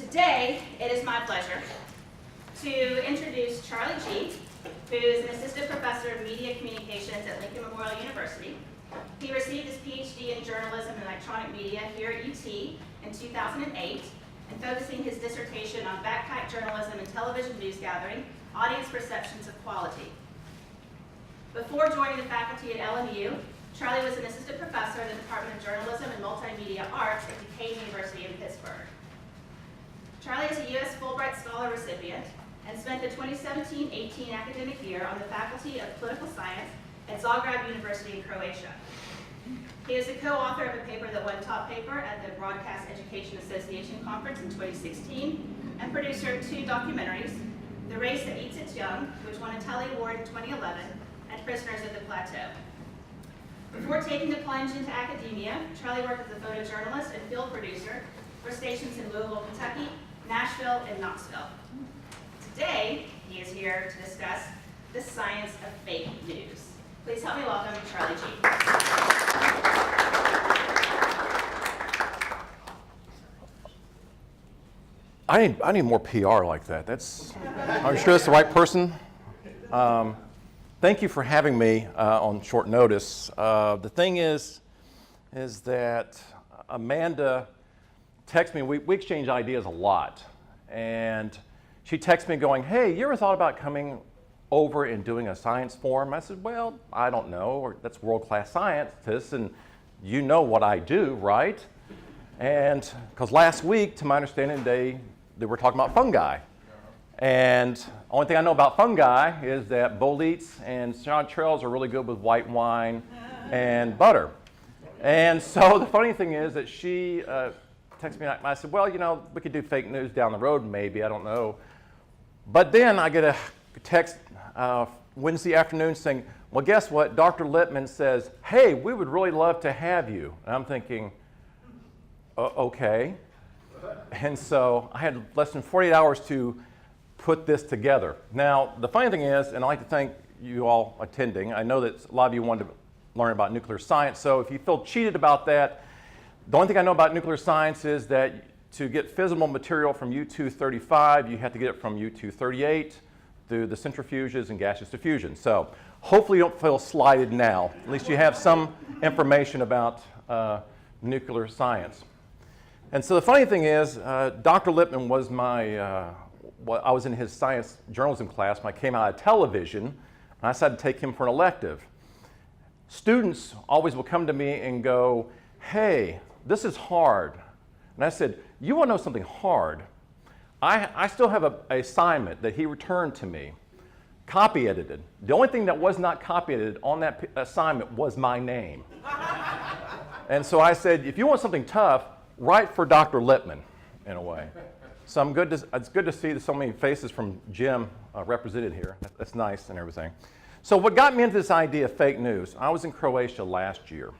Today, it is my pleasure to introduce Charlie G., who is an assistant professor of media communications at Lincoln Memorial University. He received his PhD in journalism and electronic media here at UT in 2008, and focusing his dissertation on backpack journalism and television news gathering, audience perceptions of quality. Before joining the faculty at LMU, Charlie was an assistant professor in the Department of Journalism and Multimedia Arts at Duquesne University in Pittsburgh. Charlie is a U.S. Fulbright Scholar recipient and spent the 2017-18 academic year on the Faculty of Political Science at Zagreb University in Croatia. He is the co-author of a paper that won top paper at the Broadcast Education Association Conference in 2016, and producer of two documentaries, The Race That Eats Its Young, which won a Telly Award in 2011, and Prisoners of the Plateau. Before taking the plunge into academia, Charlie worked as a photojournalist and field producer for stations in Louisville, Kentucky, Nashville, and Knoxville. Today, he is here to discuss the science of fake news. Please help me welcome Charlie G. I need more PR like that. Are you sure that's the right person? Thank you for having me on short notice. The thing is that Amanda texted me. We exchange ideas a lot, and she texted me going, "Hey, you ever thought about coming over and doing a science forum?" I said, "Well, I don't know. Or that's world-class scientists, and you know what I do, right?" And because last week, to my understanding, they were talking about fungi. And only thing I know about fungi is that boletes and chanterelles are really good with white wine and butter. And so the funny thing is that she texted me, and I said, "Well, you know, we could do fake news down the road maybe, I don't know." But then I get a text Wednesday afternoon saying, "Well, guess what? Dr. Lippman says, hey, we would really love to have you." And I'm thinking, okay. And so I had less than 48 hours to put this together. Now, the funny thing is, and I'd like to thank you all attending, I know that a lot of you wanted to learn about nuclear science, so if you feel cheated about that, the only thing I know about nuclear science is that to get fissile material from U-235, you have to get it from U-238 through the centrifuges and gaseous diffusion. So hopefully you don't feel slighted now. At least you have some information about nuclear science. And so the funny thing is, Dr. Lippman was I was in his science journalism class when I came out of television, and I decided to take him for an elective. Students always will come to me and go, "Hey, this is hard." And I said, "You want to know something hard? I still have an assignment that he returned to me, copy edited. The only thing that was not copy edited on that assignment was my name." And so I said, "If you want something tough, write for Dr. Lippman," in a way. So it's good to see so many faces from Jim represented here. That's nice and everything. So what got me into this idea of fake news, I was in Croatia last year,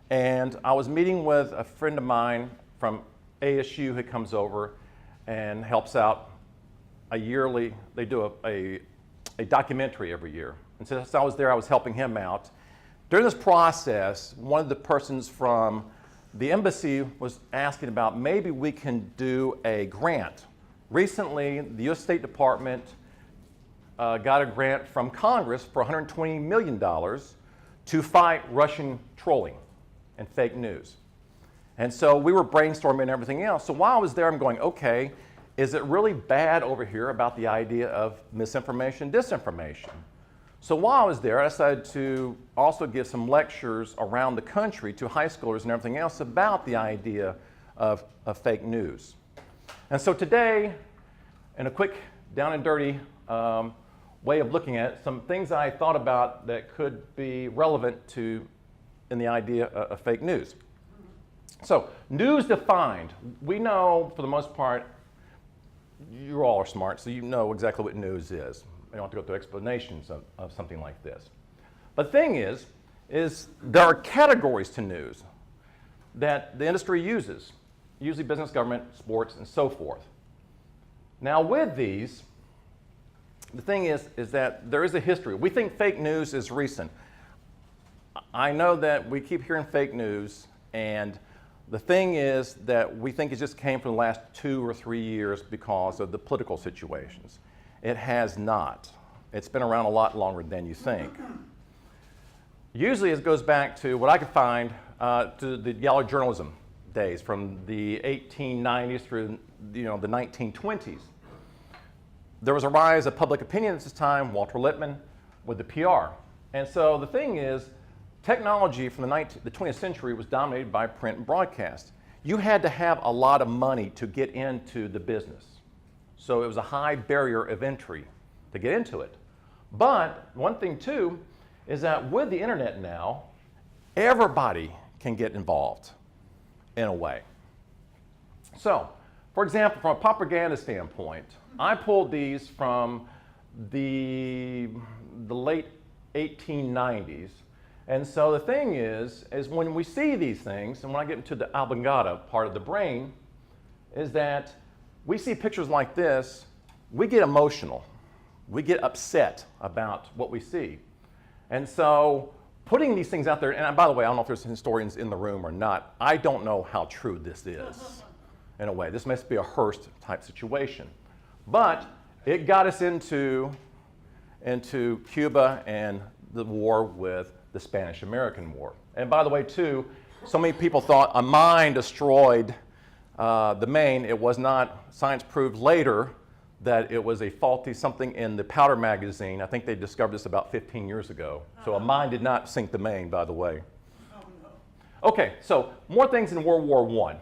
and I was meeting with a friend of mine from ASU who comes over and helps out yearly. They do a documentary every year. And since I was there, I was helping him out. During this process, one of the persons from the embassy was asking about maybe we can do a grant. Recently, the U.S. State Department got a grant from Congress for $120 million to fight Russian trolling and fake news. And so we were brainstorming and everything else. So while I was there, I'm going, okay, is it really bad over here about the idea of misinformation, disinformation? So while I was there, I decided to also give some lectures around the country to high schoolers and everything else about the idea of fake news. And so today, in a quick down and dirty way of looking at it, some things I thought about that could be relevant in the idea of fake news. So news defined. We know, for the most part, you all are smart, so you know exactly what news is. We don't have to go through explanations of something like this. But the thing is there are categories to news that the industry uses, usually business, government, sports, and so forth. Now with these, the thing is that there is a history. We think fake news is recent. I know that we keep hearing fake news, and The thing is that we think it just came from the last 2 or 3 years because of the political situations. It has not. It's been around a lot longer than you think. Usually it goes back to what I could find to the yellow journalism days from the 1890s through the 1920s. There was a rise of public opinion at this time, Walter Lippmann with the PR. And so the thing is, technology from the 20th century was dominated by print and broadcast. You had to have a lot of money to get into the business. So it was a high barrier of entry to get into it. But one thing too is that with the internet now, everybody can get involved in a way. So, for example, from a propaganda standpoint, I pulled these from the late 1890s. And so the thing is when we see these things, and when I get into the oblongata part of the brain, is that we see pictures like this, we get emotional. We get upset about what we see. And so putting these things out there, and by the way, I don't know if there's historians in the room or not, I don't know how true this is in a way. This must be a Hearst type situation. But it got us into Cuba and the war with the Spanish-American War. And by the way, too, so many people thought a mine destroyed the Maine. It was not. Science proved later that it was a faulty something in the powder magazine. I think they discovered this about 15 years ago. So a mine did not sink the Maine, by the way. Oh, no. Okay, so more things in World War I.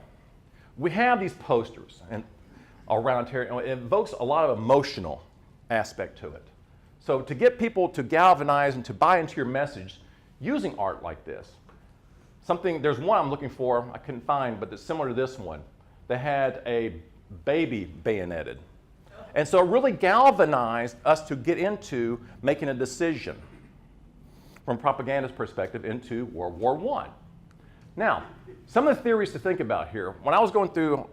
We have these posters and around here. It evokes a lot of emotional aspect to it. So to get people to galvanize and to buy into your message using art like this, there's one I'm looking for, I couldn't find, but it's similar to this one. They had a baby bayoneted. And so it really galvanized us to get into making a decision from a propagandist perspective into World War I. Now, some of the theories to think about here, when I was going through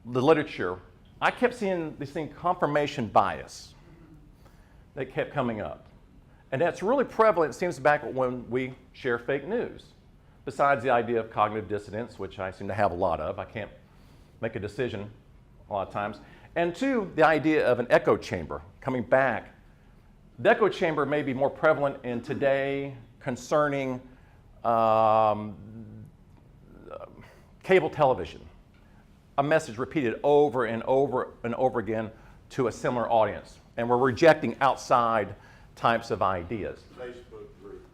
the literature, I kept seeing this thing, confirmation bias, that kept coming up. And that's really prevalent, it seems, back when we share fake news. Besides the idea of cognitive dissonance, which I seem to have a lot of, I can't make a decision a lot of times. And two, the idea of an echo chamber coming back. The echo chamber may be more prevalent in today concerning cable television. A message repeated over and over and over again to a similar audience. And we're rejecting outside types of ideas. Facebook groups.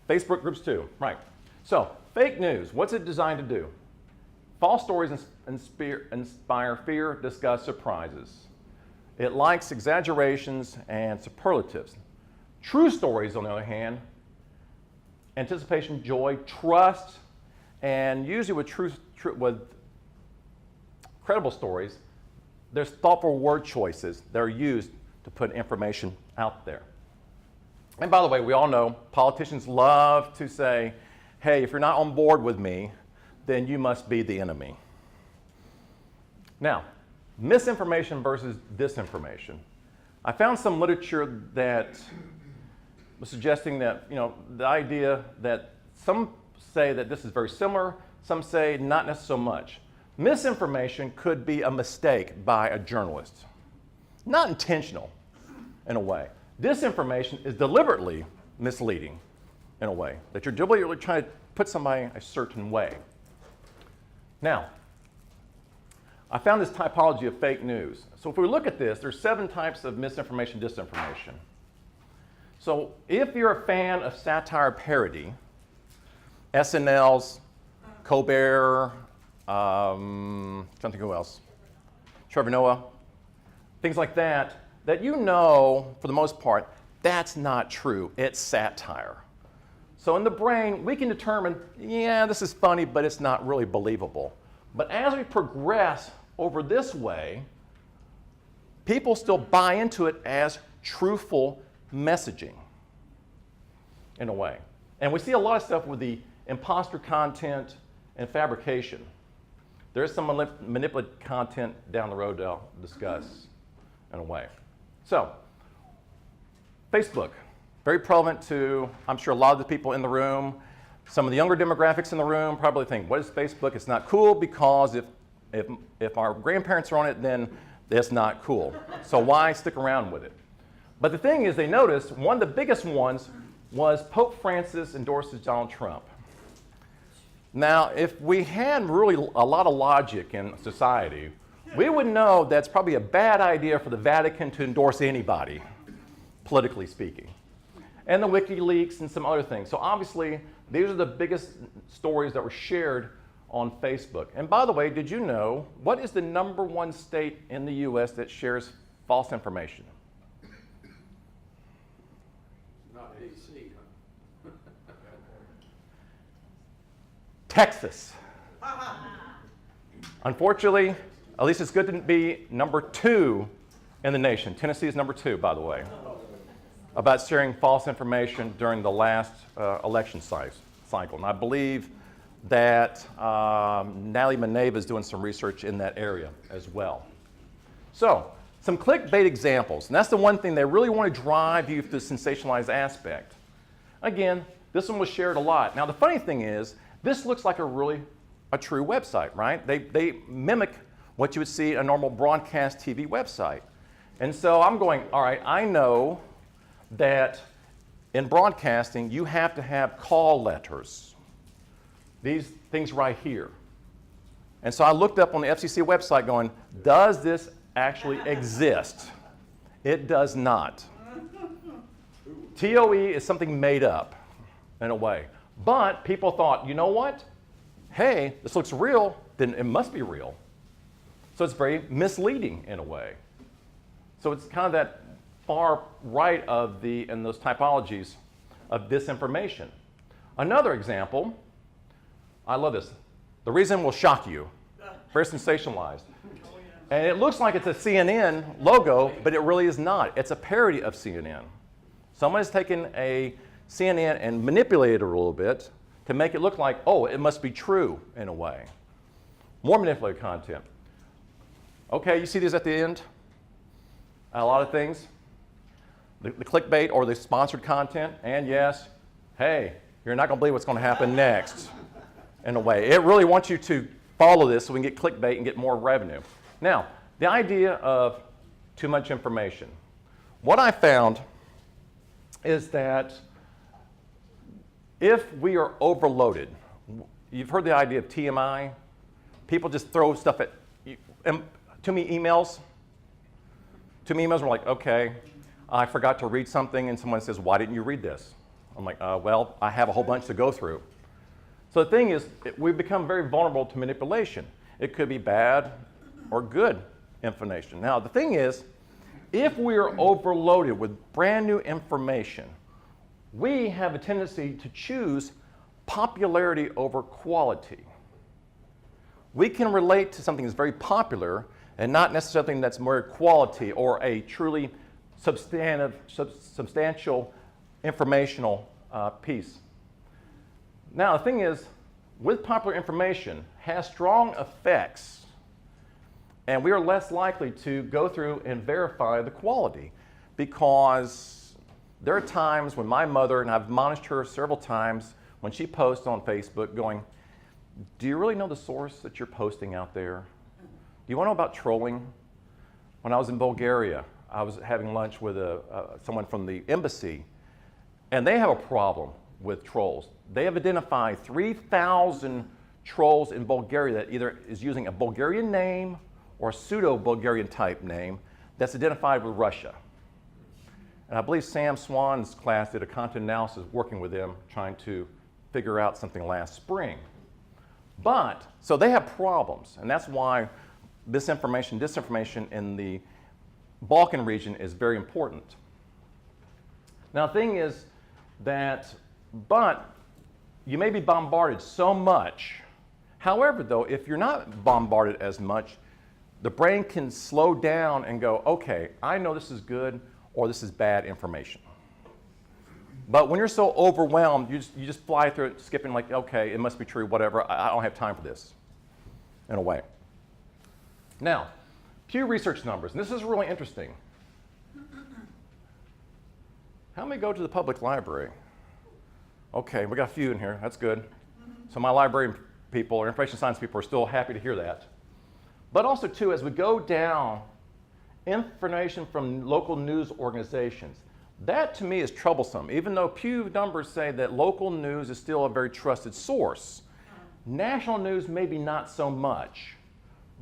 Facebook groups too, right. So, fake news, what's it designed to do? False stories inspire fear, disgust, surprises. It likes exaggerations and superlatives. True stories, on the other hand, anticipation, joy, trust, and usually with credible stories, there's thoughtful word choices that are used to put information out there. And by the way, we all know politicians love to say, hey, if you're not on board with me, then you must be the enemy. Now, misinformation versus disinformation. I found some literature that was suggesting that, the idea that some say that this is very similar, some say not so much. Misinformation could be a mistake by a journalist. Not intentional, in a way. Disinformation is deliberately misleading, in a way, that you're deliberately trying to put somebody a certain way. Now, I found this typology of fake news. So if we look at this, there's 7 types of misinformation, disinformation. So if you're a fan of satire parody, SNL's, Colbert, something who else? Trevor Noah, things like that, that for the most part, that's not true. It's satire. So in the brain, we can determine, yeah, this is funny, but it's not really believable. But as we progress over this way, people still buy into it as truthful messaging, in a way. And we see a lot of stuff with the imposter content and fabrication. There's some manipulative content down the road that I'll discuss in a way. So, Facebook, very prevalent to, I'm sure, a lot of the people in the room. Some of the younger demographics in the room probably think, what is Facebook? It's not cool because if our grandparents are on it, then it's not cool. So why stick around with it? But the thing is, they noticed one of the biggest ones was Pope Francis endorses Donald Trump. Now, if we had really a lot of logic in society, we would know that's probably a bad idea for the Vatican to endorse anybody, politically speaking. And the WikiLeaks and some other things. So obviously, these are the biggest stories that were shared on Facebook. And by the way, did you know, what is the #1 state in the US that shares false information? Not AC, huh? Texas. Unfortunately, at least it's good to be #2 in the nation. Tennessee is #2, by the way, about sharing false information during the last election cycle. And I believe that Natalie Maneva is doing some research in that area as well. So, some clickbait examples. And that's the one thing they really want to drive you to the sensationalized aspect. Again, this one was shared a lot. Now, the funny thing is, this looks like a true website, right? They mimic what you would see a normal broadcast TV website. And so I'm going, all right, I know that in broadcasting, you have to have call letters. These things right here. And so I looked up on the FCC website going, does this actually exist? It does not. TOE is something made up in a way. But people thought, you know what? Hey, this looks real, then it must be real. So it's very misleading in a way. So it's kind of that far right of in those typologies of disinformation. Another example, I love this. The reason will shock you. Very sensationalized. And it looks like it's a CNN logo, but it really is not. It's a parody of CNN. Someone has taken a CNN and manipulated it a little bit to make it look like, oh, it must be true in a way. More manipulated content. Okay, you see these at the end? A lot of things. The clickbait or the sponsored content, and yes, hey, you're not going to believe what's going to happen next, in a way. It really wants you to follow this so we can get clickbait and get more revenue. Now, the idea of too much information. What I found is that if we are overloaded, you've heard the idea of TMI. People just throw stuff at you. Too many emails. Too many emails are like, okay, I forgot to read something, and someone says, why didn't you read this? I'm like, well, I have a whole bunch to go through. So the thing is, we become very vulnerable to manipulation. It could be bad or good information. Now, the thing is, if we are overloaded with brand new information, we have a tendency to choose popularity over quality. We can relate to something that's very popular and not necessarily something that's more quality or a truly substantial informational piece. Now, the thing is, with popular information, has strong effects, and we are less likely to go through and verify the quality, because there are times when my mother, and I've admonished her several times, when she posts on Facebook going, do you really know the source that you're posting out there? Do you want to know about trolling? When I was in Bulgaria, I was having lunch with someone from the embassy, and they have a problem with trolls. They have identified 3,000 trolls in Bulgaria that either is using a Bulgarian name or a pseudo-Bulgarian type name that's identified with Russia. And I believe Sam Swan's class did a content analysis working with them, trying to figure out something last spring. But, so they have problems, and that's why disinformation in the Balkan region is very important. Now, the thing is that, but you may be bombarded so much. However, though, if you're not bombarded as much, the brain can slow down and go, okay, I know this is good or this is bad information. But when you're so overwhelmed, you just fly through it, skipping like, okay, it must be true, whatever, I don't have time for this, in a way. Now, Pew Research numbers, and this is really interesting. How many go to the public library? Okay, we got a few in here. That's good. So my librarian people or information science people are still happy to hear that. But also, too, as we go down, information from local news organizations. That, to me, is troublesome. Even though Pew numbers say that local news is still a very trusted source, national news maybe not so much.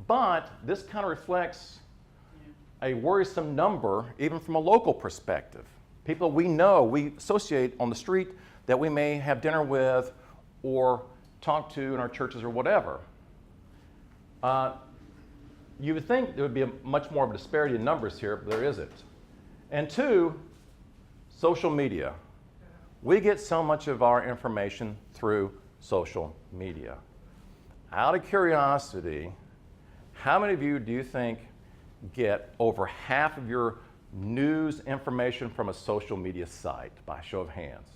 But this kind of reflects a worrisome number, even from a local perspective. People we know, we associate on the street that we may have dinner with or talk to in our churches or whatever. You would think there would be much more of a disparity in numbers here, but there isn't. And two, social media. We get so much of our information through social media. Out of curiosity, how many of you do you think get over half of your news information from a social media site, by show of hands?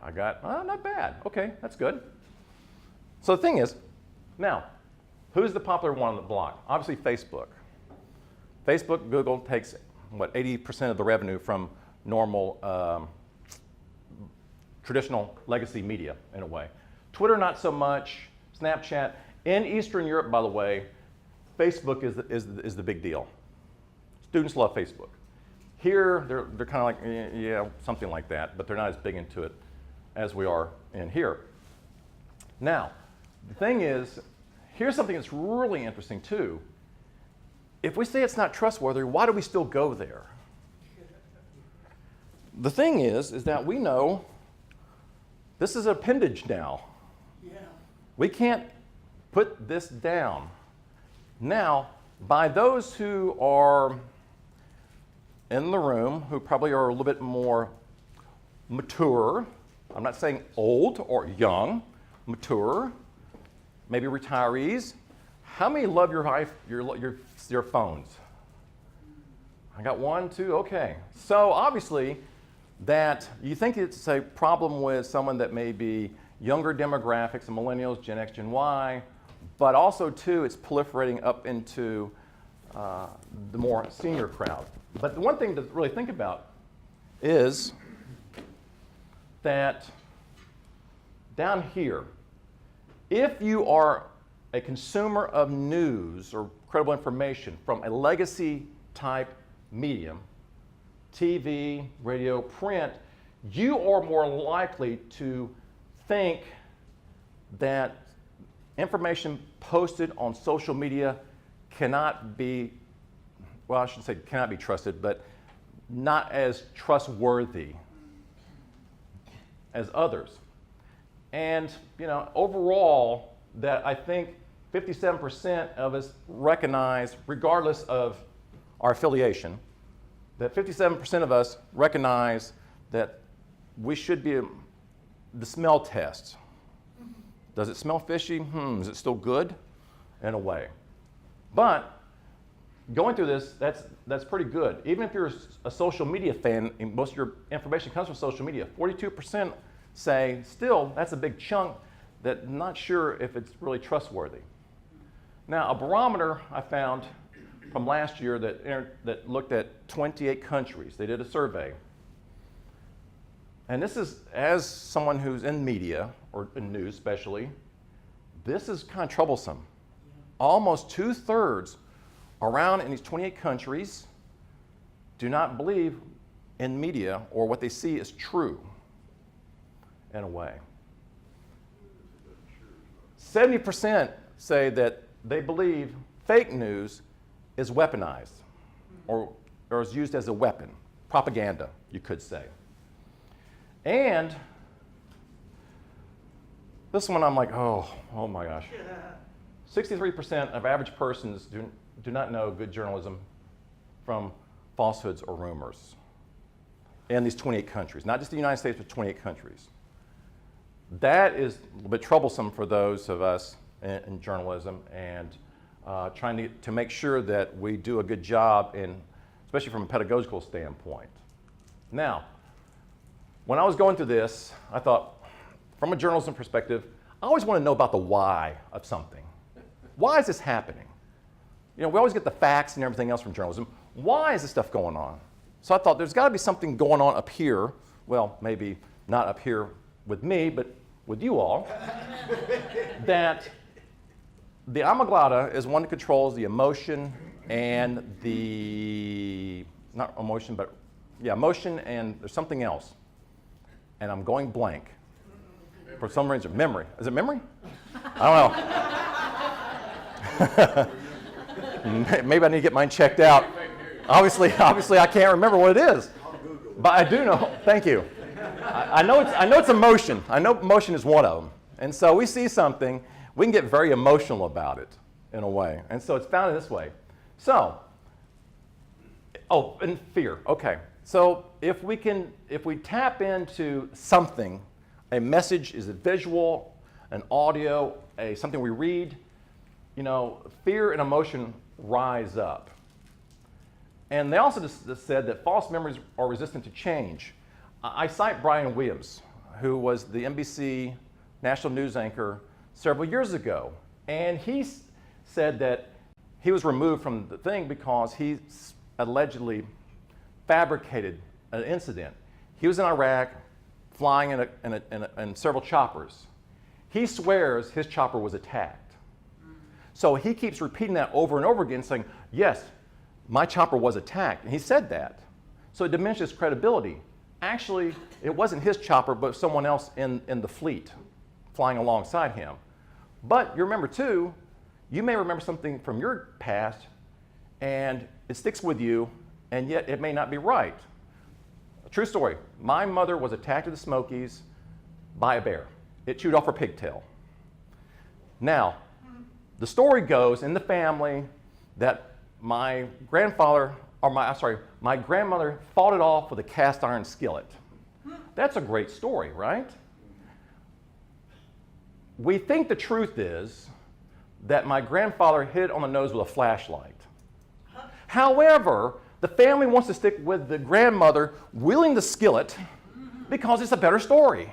I got, not bad. Okay, that's good. So the thing is, now, who's the popular one on the block? Obviously Facebook. Facebook, Google takes, 80% of the revenue from normal, traditional legacy media, in a way. Twitter, not so much. Snapchat. In Eastern Europe, by the way, Facebook is the big deal. Students love Facebook. Here, they're kind of like, yeah, something like that, but they're not as big into it as we are in here. Now, the thing is, here's something that's really interesting too. If we say it's not trustworthy, why do we still go there? The thing is that we know this is an appendage now. Yeah. We can't put this down. Now, by those who are in the room, who probably are a little bit more mature, I'm not saying old or young, mature, maybe retirees. How many love your phones? I got 1, 2, okay. So obviously that you think it's a problem with someone that may be younger demographics, the millennials, Gen X, Gen Y, but also too it's proliferating up into the more senior crowd. But the one thing to really think about is that down here, if you are a consumer of news or credible information from a legacy type medium, TV, radio, print, you are more likely to think that information posted on social media cannot be, well, I shouldn't say cannot be trusted, but not as trustworthy as others. And, overall, that I think 57% of us recognize, regardless of our affiliation, that 57% of us recognize that we should be the smell test. Does it smell fishy? Is it still good? In a way. But going through this, that's pretty good. Even if you're a social media fan, and most of your information comes from social media, 42% say still that's a big chunk that not sure if it's really trustworthy. Now, a barometer I found from last year that looked at 28 countries. They did a survey. And this is, as someone who's in media, or in news especially, this is kind of troublesome. Almost 2/3 around in these 28 countries do not believe in media or what they see is true, in a way. 70% say that they believe fake news is weaponized or is used as a weapon, propaganda, you could say. And this one I'm like, oh my gosh. 63% of average persons do not know good journalism from falsehoods or rumors in these 28 countries, not just the United States, but 28 countries. That is a little bit troublesome for those of us in journalism and trying to make sure that we do a good job, especially from a pedagogical standpoint. Now, when I was going through this, I thought, from a journalism perspective, I always want to know about the why of something. Why is this happening? We always get the facts and everything else from journalism. Why is this stuff going on? So I thought there's got to be something going on up here well, maybe not up here with me, but with you all, that the amygdala is one that controls the emotion and not emotion, but yeah, emotion and there's something else. And I'm going blank. For some reason, memory. Is it memory? I don't know. Maybe I need to get mine checked out. Obviously, I can't remember what it is. But I do know, thank you. I know it's emotion. I know emotion is one of them. And so we see something, we can get very emotional about it in a way. And so it's found in this way. So, and fear, okay. So if we tap into something, a message is a visual, an audio, something we read, fear and emotion rise up. And they also just said that false memories are resistant to change. I cite Brian Williams, who was the NBC national news anchor several years ago. And he said that he was removed from the thing because he allegedly fabricated an incident. He was in Iraq flying in several choppers. He swears his chopper was attacked. So he keeps repeating that over and over again, saying, yes, my chopper was attacked. And he said that. So it diminishes credibility. Actually, it wasn't his chopper, but someone else in the fleet flying alongside him. But you remember, too, you may remember something from your past, and it sticks with you, and yet it may not be right. A true story. My mother was attacked in the Smokies by a bear. It chewed off her pigtail. Now, the story goes in the family that my grandmother fought it off with a cast iron skillet. That's a great story, right? We think the truth is that my grandfather hit it on the nose with a flashlight. However, the family wants to stick with the grandmother wielding the skillet because it's a better story,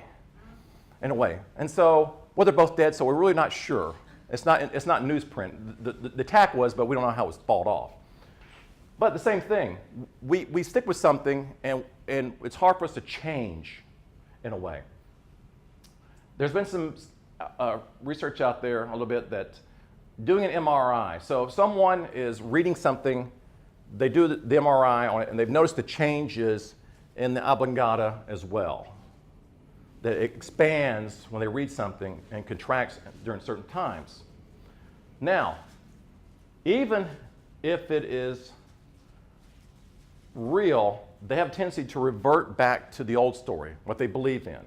in a way. And so, well, they're both dead, so we're really not sure. It's not newsprint. The attack was, but we don't know how it was fought off. But the same thing, we stick with something, and it's hard for us to change, in a way. There's been some research out there a little bit that doing an MRI. So if someone is reading something, they do the MRI on it, and they've noticed the changes in the oblongata as well. That it expands when they read something and contracts during certain times. Now, even if it is real, they have a tendency to revert back to the old story, what they believe in.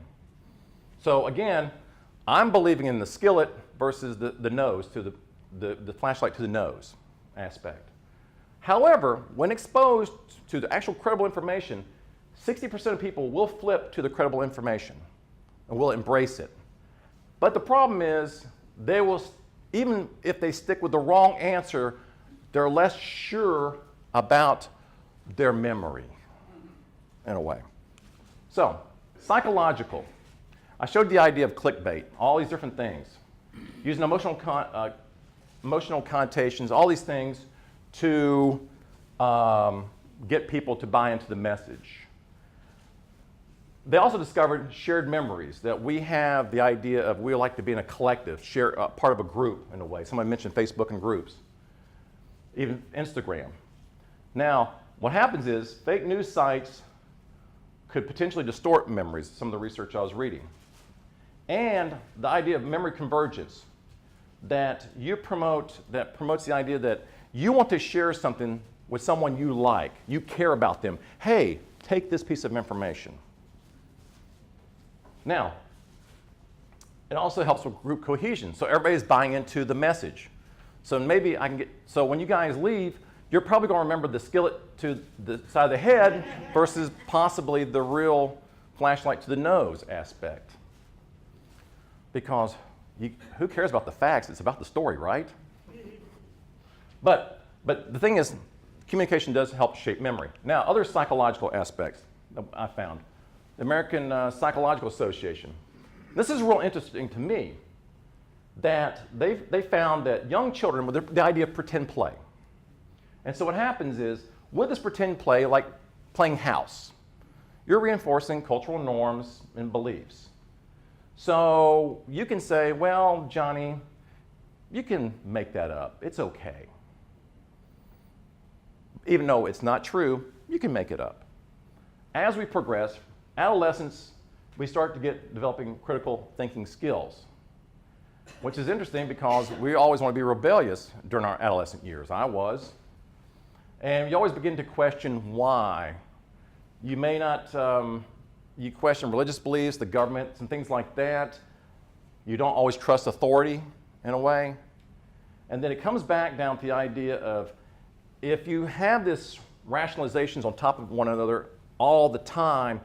So again, I'm believing in the skillet versus the nose, to the flashlight to the nose aspect. However, when exposed to the actual credible information, 60% of people will flip to the credible information and will embrace it. But the problem is, they will, even if they stick with the wrong answer, they're less sure about their memory, in a way. So, psychological. I showed the idea of clickbait, all these different things. Using emotional connotations, all these things to get people to buy into the message. They also discovered shared memories, that we have the idea of we like to be in a collective, part of a group in a way. Somebody mentioned Facebook and groups, even Instagram. Now, what happens is fake news sites could potentially distort memories, some of the research I was reading. And the idea of memory convergence, that promotes the idea that you want to share something with someone you like, you care about them. Hey, take this piece of information. Now, it also helps with group cohesion, so everybody's buying into the message. So maybe so when you guys leave, you're probably going to remember the skillet to the side of the head versus possibly the real flashlight to the nose aspect. Because who cares about the facts? It's about the story, right? But the thing is, communication does help shape memory. Now, other psychological aspects that I found. The American Psychological Association. This is real interesting to me, that they found that young children, with the idea of pretend play. And so what happens is, with this pretend play, like playing house, you're reinforcing cultural norms and beliefs. So you can say, well, Johnny, you can make that up. It's okay. Even though it's not true, you can make it up. As we progress, adolescence, we start to get developing critical thinking skills, which is interesting because we always want to be rebellious during our adolescent years. I was. And you always begin to question why. You may not, you question religious beliefs, the government, and things like that. You don't always trust authority in a way. And then it comes back down to the idea of if you have this rationalizations on top of one another all the time,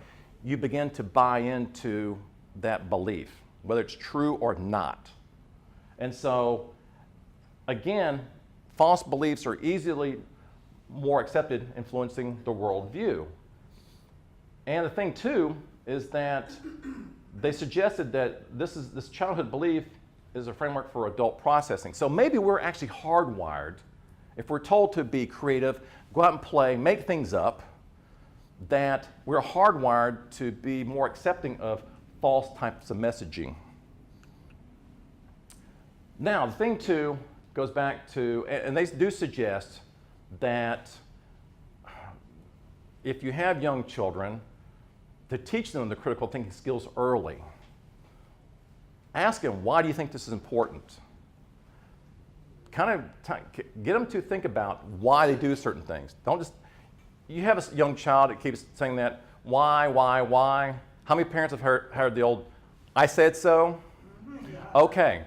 you begin to buy into that belief, whether it's true or not. And so, again, false beliefs are easily more accepted, influencing the worldview. And the thing, too, is that they suggested that this childhood belief is a framework for adult processing. So maybe we're actually hardwired, if we're told to be creative, go out and play, make things up, that we're hardwired to be more accepting of false types of messaging. Now, the thing, too, goes back to, and they do suggest that if you have young children, to teach them the critical thinking skills early. Ask them, why do you think this is important? Kind of get them to think about why they do certain things. Don't just, you have a young child that keeps saying that, why? How many parents have heard the old, I said so? Okay.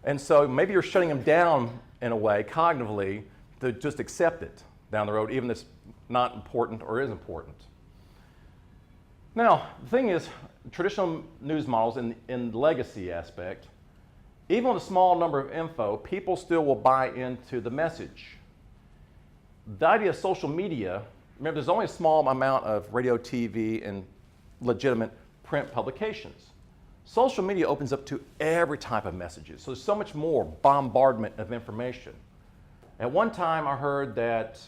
And so maybe you're shutting them down in a way, cognitively, to just accept it down the road, even if it's not important or is important. Now, the thing is, traditional news models in the legacy aspect, even with a small number of info, people still will buy into the message. The idea of social media, remember, there's only a small amount of radio, TV, and legitimate print publications. Social media opens up to every type of messages, so there's so much more bombardment of information. At one time, I heard that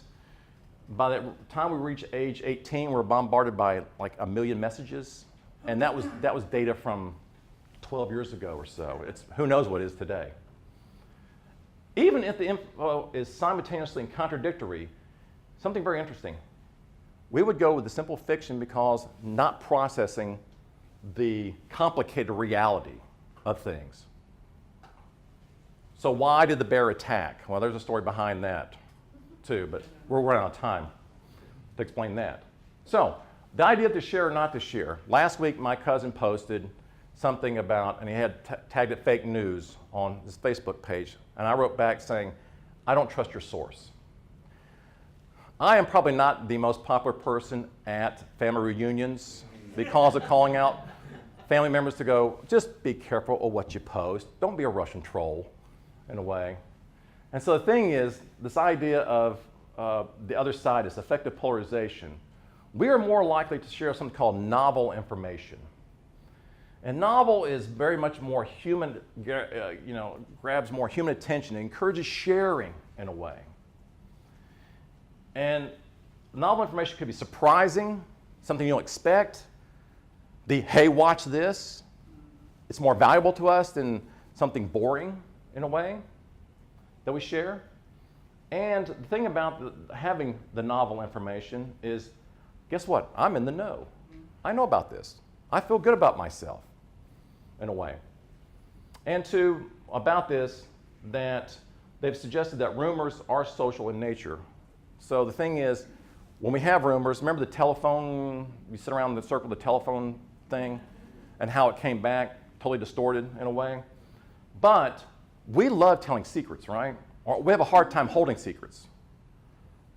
by the time we reach age 18, we're bombarded by like 1 million messages, and that was data from 12 years ago or so. Who knows what it is today. Even if the info is simultaneously and contradictory, something very interesting. We would go with the simple fiction because not processing the complicated reality of things. So why did the bear attack? Well, there's a story behind that too, but we're running out of time to explain that. So the idea of to share or not to share. Last week, my cousin posted something about, and he had tagged it fake news on his Facebook page, and I wrote back saying, I don't trust your source. I am probably not the most popular person at family reunions because of calling out family members to go, just be careful of what you post. Don't be a Russian troll, in a way. And so the thing is, this idea of the other side, this effective polarization, we are more likely to share something called novel information. And novel is very much more human, grabs more human attention, encourages sharing in a way. And novel information could be surprising, something you don't expect. The, hey, watch this. It's more valuable to us than something boring in a way that we share. And the thing about having the novel information is, guess what? I'm in the know. I know about this. I feel good about myself in a way. And about this, that they've suggested that rumors are social in nature. So the thing is, when we have rumors, remember the telephone, you sit around the circle of the telephone thing and how it came back totally distorted in a way? But we love telling secrets, right? Or we have a hard time holding secrets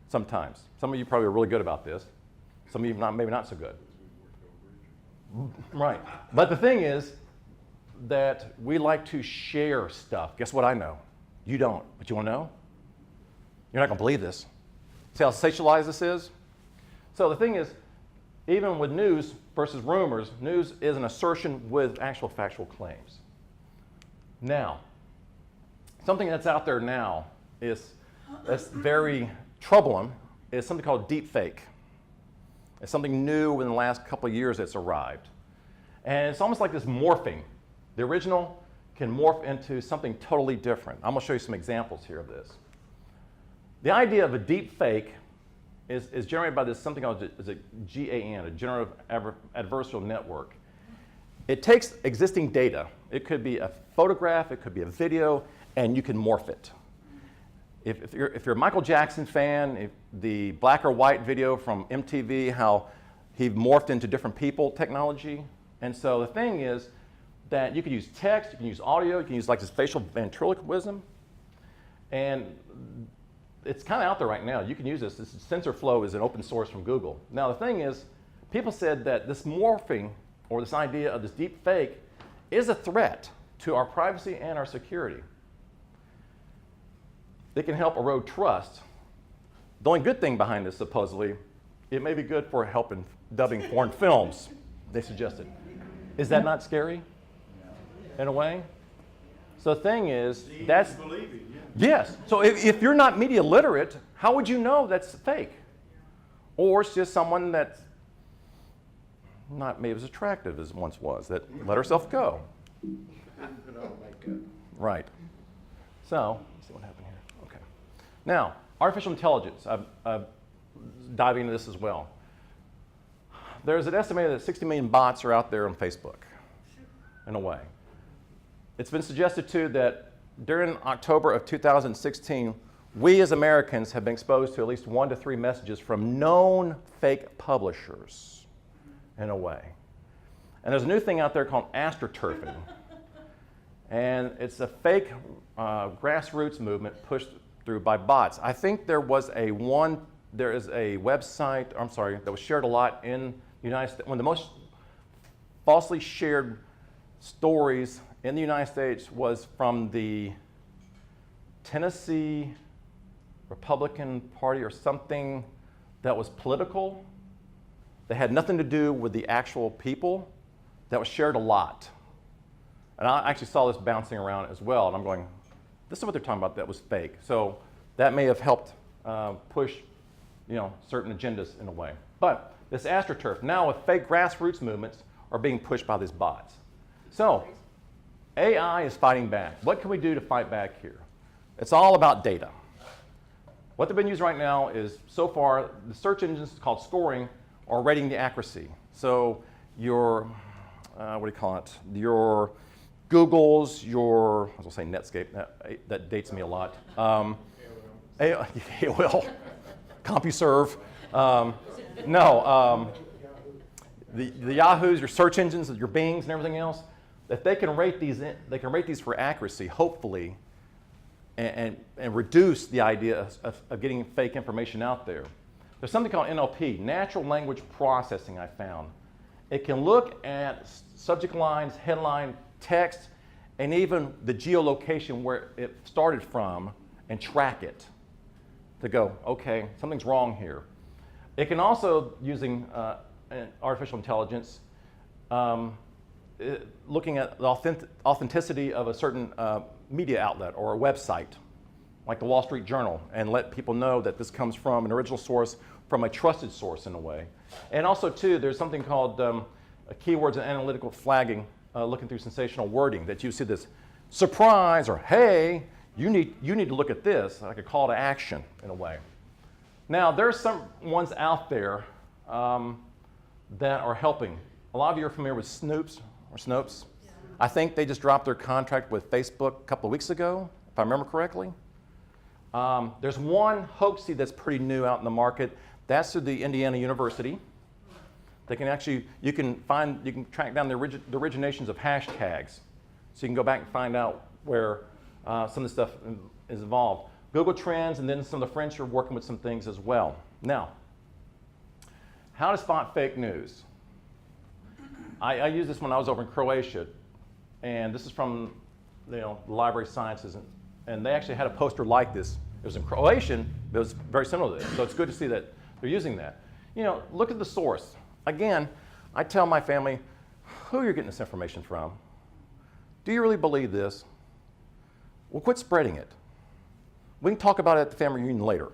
sometimes. Some of you probably are really good about this. Some of you maybe not so good. Right. But the thing is that we like to share stuff. Guess what I know? You don't. But you want to know? You're not going to believe this. See how sensationalized this is? So the thing is, even with news versus rumors, news is an assertion with actual factual claims. Now, something that's out there now that's very troubling is something called deep fake. It's something new within the last couple of years that's arrived. And it's almost like this morphing. The original can morph into something totally different. I'm going to show you some examples here of this. The idea of a deep fake is generated by this something called a GAN, a generative adversarial network. It takes existing data. It could be a photograph, it could be a video, and you can morph it. If you're a Michael Jackson fan, the black or white video from MTV, how he morphed into different people technology. And so the thing is that you can use text, you can use audio, you can use like this facial ventriloquism, and it's kind of out there right now. You can use this. This TensorFlow is an open source from Google. Now the thing is, people said that this morphing, or this idea of this deep fake, is a threat to our privacy and our security. It can help erode trust. The only good thing behind this, supposedly, it may be good for helping dubbing foreign films, they suggested. Is that not scary, in a way? So the thing is, that's... Yes. So if you're not media literate, how would you know that's fake? Or it's just someone that's not maybe as attractive as it once was, that let herself go. Right. So, let's see what happened here. Okay. Now, artificial intelligence. I'm diving into this as well. There's an estimated that 60 million bots are out there on Facebook, in a way. It's been suggested, too, that during October of 2016, we as Americans have been exposed to at least 1 to 3 messages from known fake publishers, in a way. And there's a new thing out there called astroturfing. And it's a fake grassroots movement pushed through by bots. I think there is a website, that was shared a lot in the United States. One of the most falsely shared stories in the United States was from the Tennessee Republican Party or something that was political, that had nothing to do with the actual people, that was shared a lot. And I actually saw this bouncing around as well, and I'm going, this is what they're talking about that was fake. So that may have helped push, certain agendas in a way. But this AstroTurf, now with fake grassroots movements, are being pushed by these bots. So AI is fighting back. What can we do to fight back here? It's all about data. What they've been using right now is, so far, the search engines called scoring are rating the accuracy. So your, your Google's, your, I was going to say Netscape, that dates me a lot. AOL, CompuServe. The Yahoos, your search engines, your Bings and everything else, that they can rate these for accuracy, hopefully, and reduce the idea of getting fake information out there. There's something called NLP, natural language processing, I found. It can look at subject lines, headline, text, and even the geolocation where it started from and track it to go, okay, something's wrong here. It can also, using artificial intelligence, looking at the authenticity of a certain media outlet or a website, like the Wall Street Journal, and let people know that this comes from an original source, from a trusted source in a way. And also, too, there's something called keywords and analytical flagging, looking through sensational wording, that you see this surprise or hey, you need to look at this, like a call to action in a way. Now, there's some ones out there that are helping. A lot of you are familiar with Snopes. Yeah. I think they just dropped their contract with Facebook a couple of weeks ago, if I remember correctly. There's one hoaxy that's pretty new out in the market. That's through the Indiana University. They can actually, you can track down the originations of hashtags. So you can go back and find out where some of the stuff is involved. Google Trends, and then some of the French are working with some things as well. Now, how to spot fake news. I used this when I was over in Croatia, and this is from the Library of Sciences, and they actually had a poster like this. It was in Croatian, but it was very similar to this. So it's good to see that they're using that. Look at the source. Again, I tell my family, who you're getting this information from? Do you really believe this? Well, quit spreading it. We can talk about it at the family reunion later.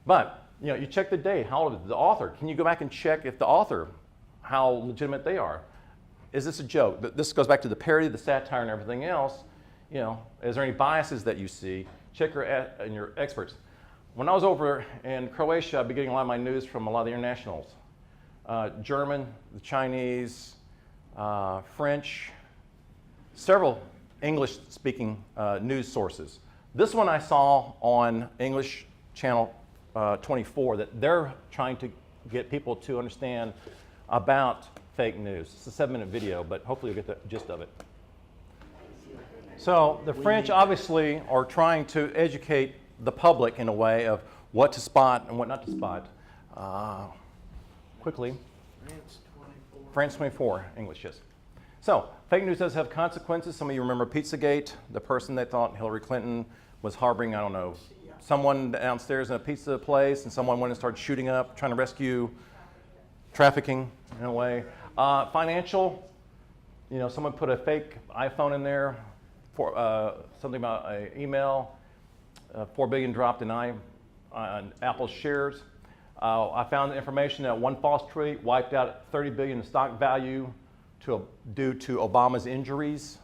But You know, you check the date, how old is the author? Can you go back and check if the author, how legitimate they are? Is this a joke? This goes back to the parody, the satire, and everything else. You know, is there any biases that you see? Check your experts. When I was over in Croatia, I'd be getting a lot of my news from a lot of the internationals. German, the Chinese, French, several English-speaking news sources. This one I saw on English Channel 24, that they're trying to get people to understand about fake news. It's a 7-minute video, but hopefully you'll get the gist of it. So the French obviously are trying to educate the public in a way of what to spot and what not to spot. Quickly. France 24, English, yes. So, fake news does have consequences. Some of you remember Pizzagate, the person that thought Hillary Clinton was harboring, I don't know, someone downstairs in a pizza place, and someone went and started shooting up, trying to rescue trafficking in a way. Financial, you know, someone put a fake iPhone in there for something about an email, 4 billion dropped in Apple's shares. I found the information that one false tweet wiped out 30 billion in stock value due to Obama's injuries.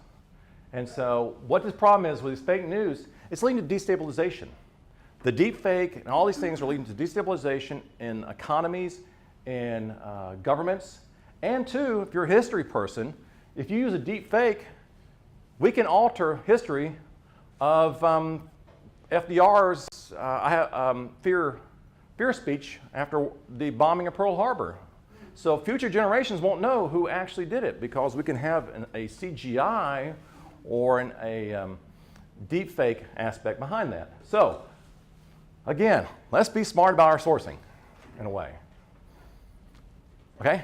And so what this problem is with this fake news, it's leading to destabilization. The deep fake and all these things are leading to destabilization in economies, in governments, and too, if you're a history person, if you use a deep fake, we can alter history of FDR's fear speech after the bombing of Pearl Harbor. So future generations won't know who actually did it because we can have a CGI or a deep fake aspect behind that. So again, let's be smart about our sourcing in a way. Okay?